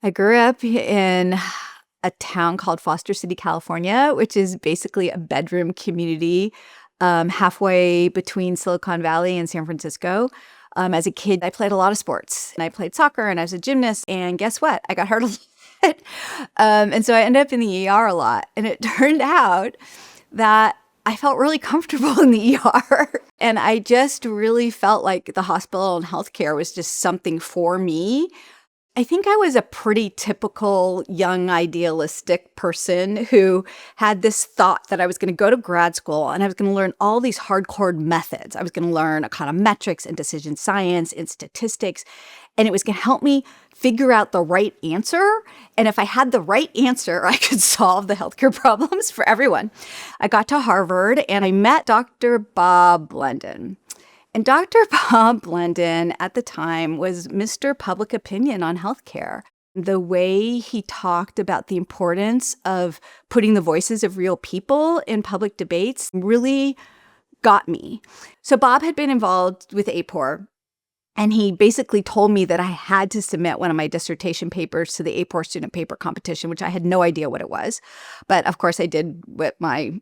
I grew up in a town called Foster City, California, which is basically a bedroom community, halfway between Silicon Valley and San Francisco. As a kid, I played a lot of sports. And I played soccer and I was a gymnast. And guess what? I got hurt a lot. And so I ended up in the ER a lot. And it turned out that I felt really comfortable in the ER. And I just really felt like the hospital and healthcare was just something for me. I think I was a pretty typical young idealistic person who had this thought that I was going to go to grad school and I was going to learn all these hardcore methods. I was going to learn econometrics and decision science and statistics, and it was going to help me figure out the right answer. And if I had the right answer, I could solve the healthcare problems for everyone. I got to Harvard and I met Dr. Bob Blendon. And Dr. Bob Blendon at the time was Mr. Public Opinion on healthcare. The way he talked about the importance of putting the voices of real people in public debates really got me. So Bob had been involved with AAPOR, and he basically told me that I had to submit one of my dissertation papers to the AAPOR student paper competition, which I had no idea what it was. But of course, I did what my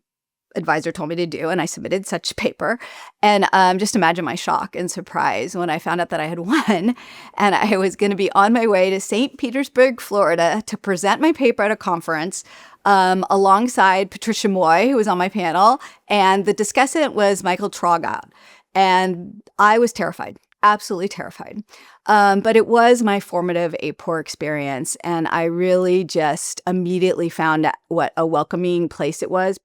advisor told me to do, and I submitted such paper. And just imagine my shock and surprise when I found out that I had won, and I was going to be on my way to St. Petersburg, Florida, to present my paper at a conference alongside Patricia Moy, who was on my panel, and the discussant was Michael Traugott. And I was terrified, absolutely terrified. But it was my formative AAPOR experience, and I really just immediately found out what a welcoming place it was.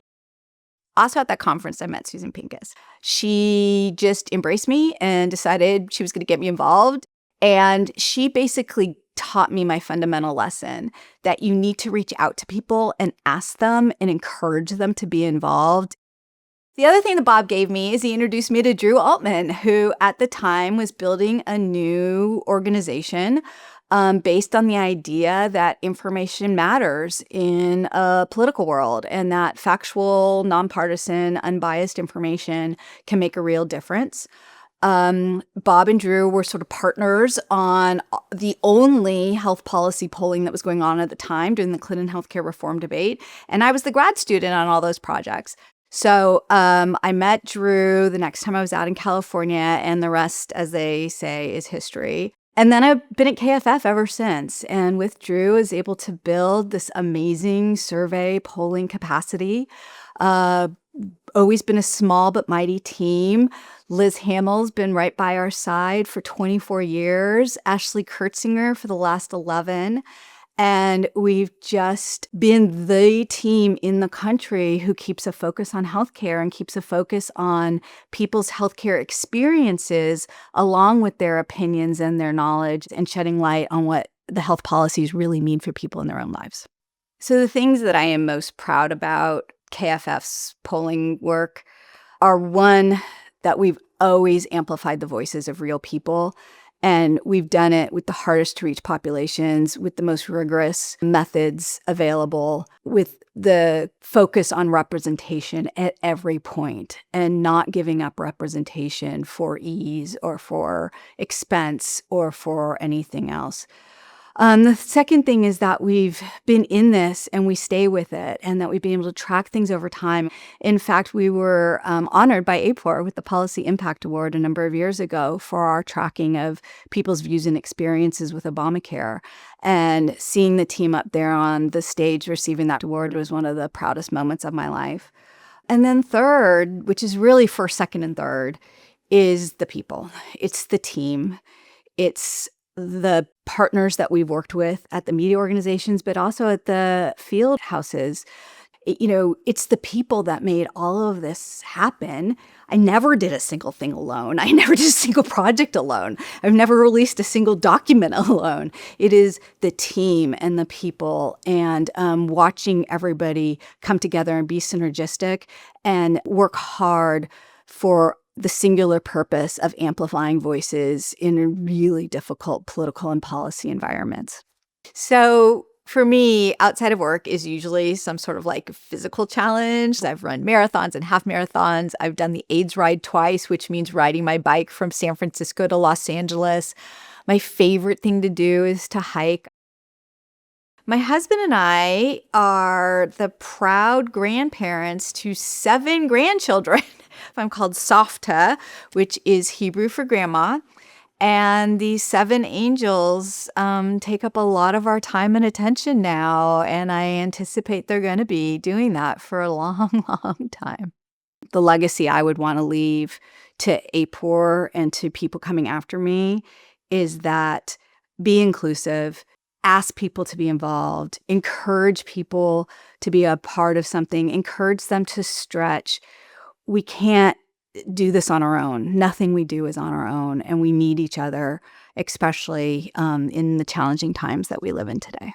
Also at that conference, I met Susan Pincus. She just embraced me and decided she was going to get me involved. And she basically taught me my fundamental lesson that you need to reach out to people and ask them and encourage them to be involved. The other thing that Bob gave me is he introduced me to Drew Altman, who at the time was building a new organization based on the idea that information matters in a political world and that factual, nonpartisan, unbiased information can make a real difference. Bob and Drew were sort of partners on the only health policy polling that was going on at the time during the Clinton healthcare reform debate. And I was the grad student on all those projects. So I met Drew the next time I was out in California, and the rest, as they say, is history. And then I've been at KFF ever since. And with Drew, I was able to build this amazing survey polling capacity. Always been a small but mighty team. Liz Hamill's been right by our side for 24 years. Ashley Kurtzinger for the last 11. And we've just been the team in the country who keeps a focus on healthcare and keeps a focus on people's healthcare experiences along with their opinions and their knowledge and shedding light on what the health policies really mean for people in their own lives. So the things that I am most proud about KFF's polling work are, one, that we've always amplified the voices of real people. And we've done it with the hardest to reach populations, with the most rigorous methods available, with the focus on representation at every point and not giving up representation for ease or for expense or for anything else. The second thing is that we've been in this and we stay with it, and that we've been able to track things over time. In fact, we were honored by AAPOR with the Policy Impact Award a number of years ago for our tracking of people's views and experiences with Obamacare. And seeing the team up there on the stage receiving that award was one of the proudest moments of my life. And then third, which is really first, second, and third, is the people. It's the team. It's the partners that we've worked with at the media organizations, but also at the field houses. It's the people that made all of this happen. I never did a single thing alone. I never did a single project alone. I've never released a single document alone. It is the team and the people and watching everybody come together and be synergistic and work hard for the singular purpose of amplifying voices in really difficult political and policy environments. So for me, outside of work is usually some sort of like physical challenge. I've run marathons and half marathons. I've done the AIDS ride twice, which means riding my bike from San Francisco to Los Angeles. My favorite thing to do is to hike. My husband and I are the proud grandparents to 7 grandchildren. I'm called Softa, which is Hebrew for grandma. And these 7 angels take up a lot of our time and attention now. And I anticipate they're going to be doing that for a long, long time. The legacy I would want to leave to AAPOR and to people coming after me is that be inclusive, ask people to be involved, encourage people to be a part of something, encourage them to stretch. We can't do this on our own. Nothing we do is on our own, and we need each other, especially in the challenging times that we live in today.